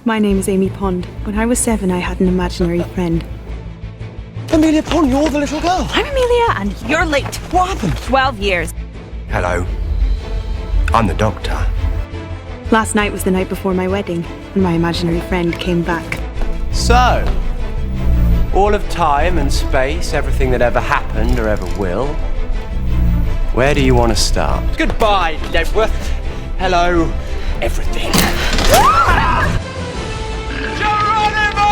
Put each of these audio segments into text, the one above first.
My name is Amy Pond. When I was 7, I had an imaginary friend. Amelia Pond, you're the little girl. I'm Amelia, and you're late. What happened? 12 years. Hello. I'm the Doctor. Last night was the night before my wedding, and my imaginary friend came back. So, all of time and space, everything that ever happened or ever will. Where do you want to start? Goodbye, Lebworth. Hello, everything. Geronimo!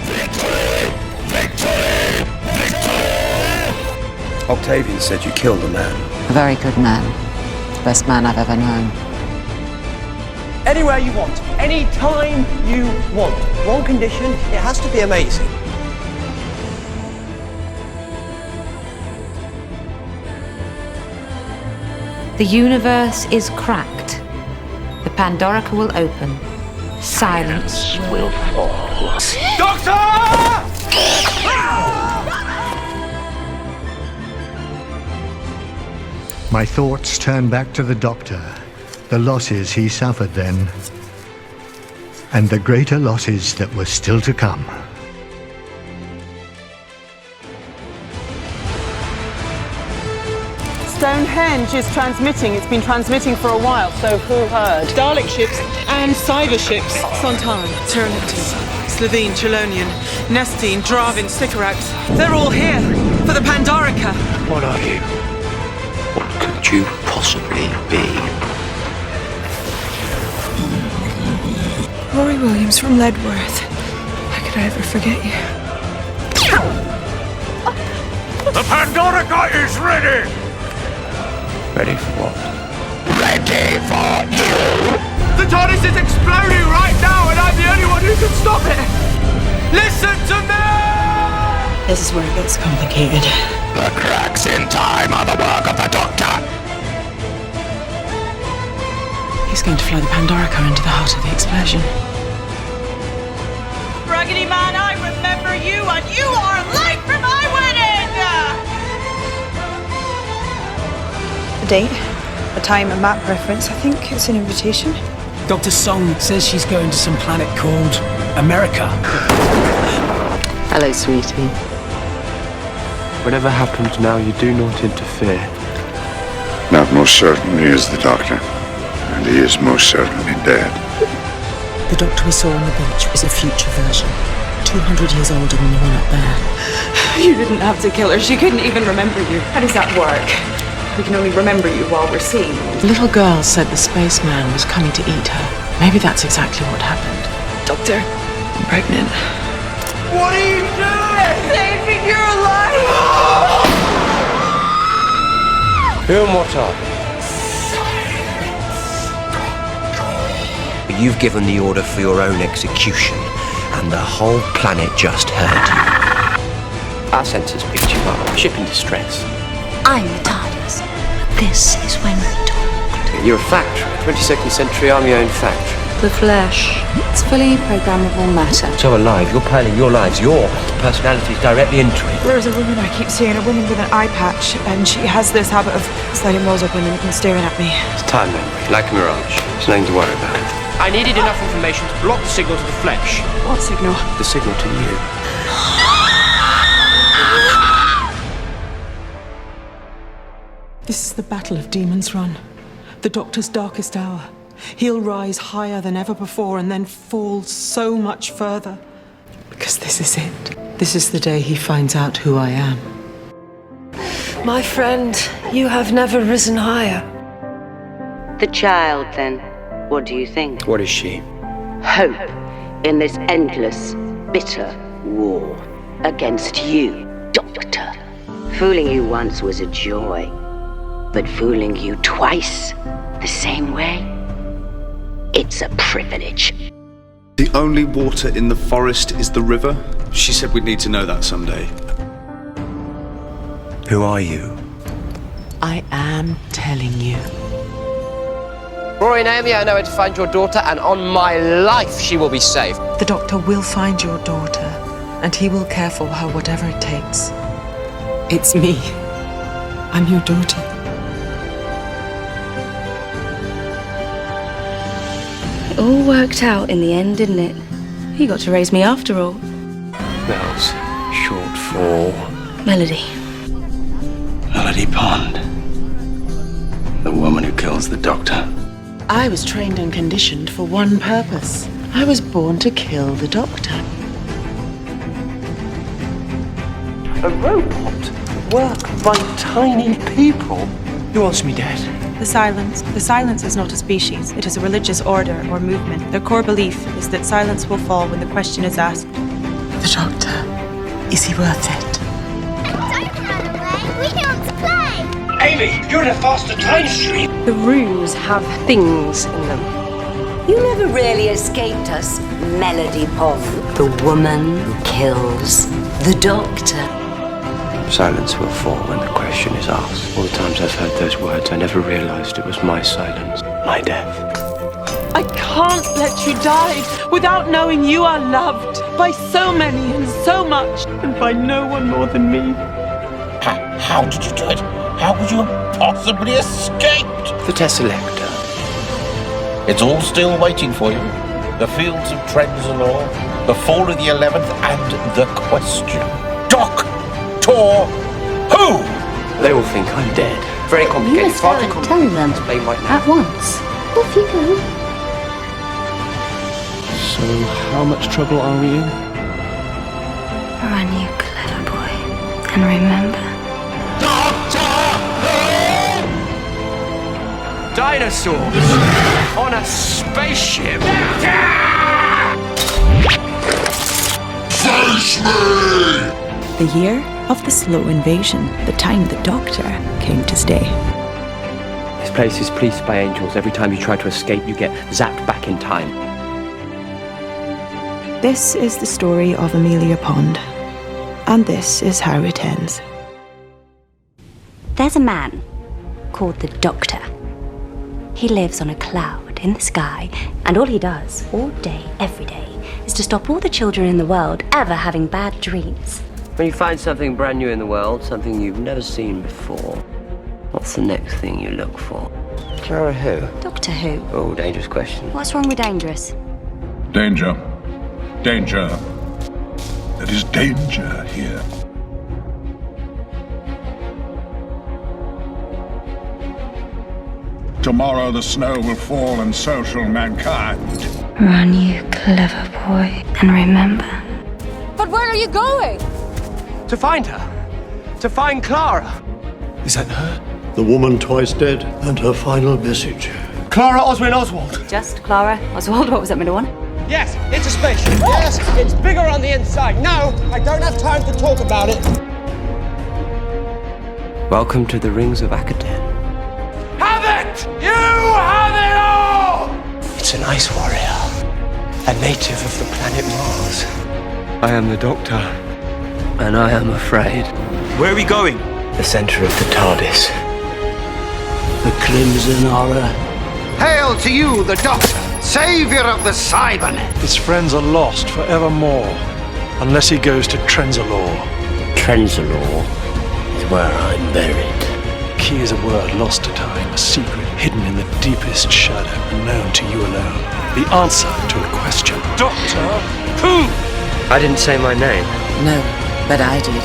Victory! Victory! Victory! Octavian said you killed a man. A very good man. The best man I've ever known. Anywhere you want, any time you want. One condition, it has to be amazing. The universe is cracked. The Pandorica will open. Silence will fall. Doctor! My thoughts turn back to the Doctor, the losses he suffered then, and the greater losses that were still to come. Stonehenge is transmitting. It's been transmitting for a while, so who heard? Dalek ships and cyber ships. Sontaran, Tyrannicus, Slovene, Chelonian, Nestine, Dravin, Sycorax. They're all here for the Pandorica. What are you? What could you possibly be? Rory Williams from Ledworth. How could I ever forget you? The Pandorica is ready! Ready for what? Ready for you! The TARDIS is exploding right now, and I'm the only one who can stop it! Listen to me! This is where it gets complicated. The cracks in time are the work of the Doctor! He's going to fly the Pandorica into the heart of the explosion. Raggedy Man, I remember you, and you are late for my wedding! A date, a time, a map reference. I think it's an invitation. Dr. Song says she's going to some planet called America. Hello, sweetie. Whatever happens now, you do not interfere. That most certainly is the Doctor. And he is most certainly dead. The Doctor we saw on the beach is a future version. 200 years older than the one up there. You didn't have to kill her. She couldn't even remember you. How does that work? We can only remember you while we're seeing you. The little girl said the spaceman was coming to eat her. Maybe that's exactly what happened. Doctor, I'm pregnant. What are you doing? Saving your life! Who and what are you? You've given the order for your own execution, and the whole planet just heard you. Our sensors picked you up. Ship in distress. I'm the TARDIS. This is when we talk. You're a factory. 22nd century army-owned factory. The flesh. It's fully programmable matter. So alive, you're piling your lives, your personalities directly into it. There's a woman I keep seeing, a woman with an eye patch, and she has this habit of sliding walls open and staring at me. It's time memory, like a mirage. There's nothing to worry about. I needed enough information to block the signal to the flesh. What signal? The signal to you. This is the battle of Demon's Run. The Doctor's darkest hour. He'll rise higher than ever before and then fall so much further. Because this is it. This is the day he finds out who I am. My friend, you have never risen higher. The child, then. What do you think? What is she? Hope in this endless, bitter war against you, Doctor. Fooling you once was a joy, but fooling you twice the same way, it's a privilege. The only water in the forest is the river. She said we'd need to know that someday. Who are you? I am telling you. Rory and Amy, I know where to find your daughter, and on my life she will be safe. The Doctor will find your daughter, and he will care for her whatever it takes. It's me. I'm your daughter. It all worked out in the end, didn't it? You got to raise me after all. Mel's short for... Melody. Melody Pond. The woman who kills the Doctor. I was trained and conditioned for one purpose. I was born to kill the Doctor. A robot worked by tiny people. Who wants me dead? The silence. The silence is not a species. It is a religious order or movement. Their core belief is that silence will fall when the question is asked. The Doctor. Is he worth it? Don't run away. We want to play. Amy, you're in a faster time stream. The rooms have things in them. You never really escaped us, Melody Pond. The woman who kills the Doctor. Silence will fall when the question is asked. All the times I've heard those words, I never realized it was my silence, my death. I can't let you die without knowing you are loved by so many and so much, and by no one more than me. How did you do it? How could you have possibly escaped? The Tesselector. It's all still waiting for you. The fields of Trenzalore, the fall of the 11th, and the question. Who? They all think I'm dead. Very complicated. You must go and tell them explain right now. at once. Off you go. So, how much trouble are we in? Run, you clever boy. And remember. Dinosaurs on a spaceship. Face me! The year of the slow invasion. The time the Doctor came to stay. This place is policed by angels. Every time you try to escape, you get zapped back in time. This is the story of Amelia Pond. And this is how it ends. There's a man called the Doctor. He lives on a cloud in the sky, and all he does, all day, every day, is to stop all the children in the world ever having bad dreams. When you find something brand new in the world, something you've never seen before, what's the next thing you look for? Clara who? Doctor Who? Oh, dangerous question. What's wrong with dangerous? Danger. Danger. There is danger here. Tomorrow the snow will fall and so shall mankind. Run, you clever boy. And remember. But where are you going? To find her. To find Clara. Is that her? The woman twice dead, and her final message. Clara, Oswald. Just Clara. Oswald, what was that middle one? Yes, it's a spaceship. Yes, it's bigger on the inside. No, I don't have time to talk about it. Welcome to the Rings of Akaden. Have it! You have it all! It's an ice warrior, a native of the planet Mars. I am the Doctor, and I am afraid. Where are we going? The center of the TARDIS. The Crimson Horror. Hail to you, the Doctor, savior of the Cybermen. His friends are lost forevermore, unless he goes to Trenzalore. Trenzalore is where I'm buried. Key is a word lost to time, a secret hidden in the deepest shadow, and known to you alone. The answer to a question. Doctor Who? I didn't say my name. No, but I did.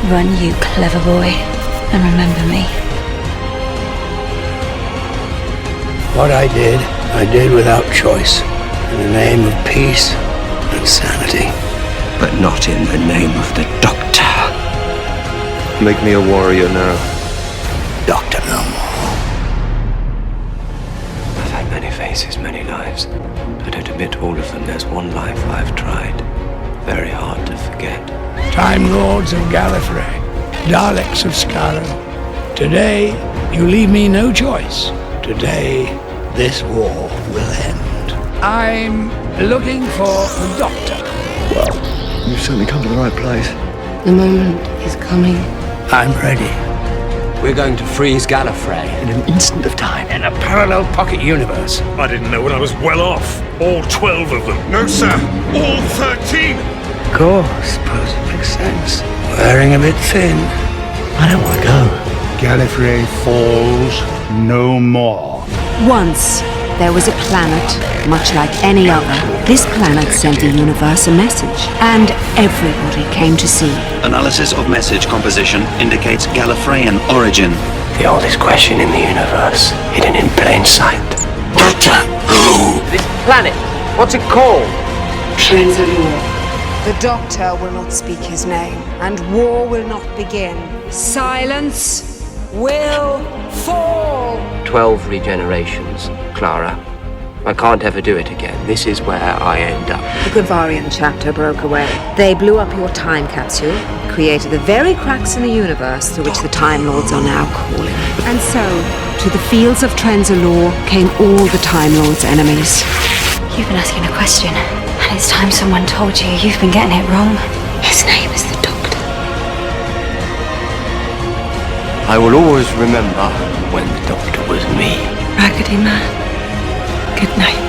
Run, you clever boy. And remember me. What I did without choice, in the name of peace and sanity. But not in the name of the Doctor. Make me a warrior now. Doctor no more. I've had many faces, many lives. I don't admit all of them. There's one life I've tried. Very hard to forget. Time Lords of Gallifrey, Daleks of Clara. Today, you leave me no choice. Today, this war will end. I'm looking for the Doctor. Well, you've certainly come to the right place. The moment is coming. I'm ready. We're going to freeze Gallifrey in an instant of time. In a parallel pocket universe. I didn't know when I was well off. All 12 of them. No, sir. All 13. Of course, suppose it makes sense. Wearing a bit thin. I don't want to go. Gallifrey falls no more. Once there was a planet, much like any other. This planet sent the universe a message, and everybody came to see. Analysis of message composition indicates Gallifreyan origin. The oldest question in the universe, hidden in plain sight. Doctor Who? This planet, what's it called? Trenzalore. The Doctor will not speak his name, and war will not begin. Silence will fall. 12 regenerations, Clara. I can't ever do it again. This is where I end up. The Gavarian chapter broke away. They blew up your time capsule, created the very cracks in the universe through which the Time Lords are now calling. And so, to the fields of Trenzalore came all the Time Lords' enemies. You've been asking a question, and it's time someone told you you've been getting it wrong. His name is the Doctor. I will always remember when the Doctor was me. Raggedy Man. Good night.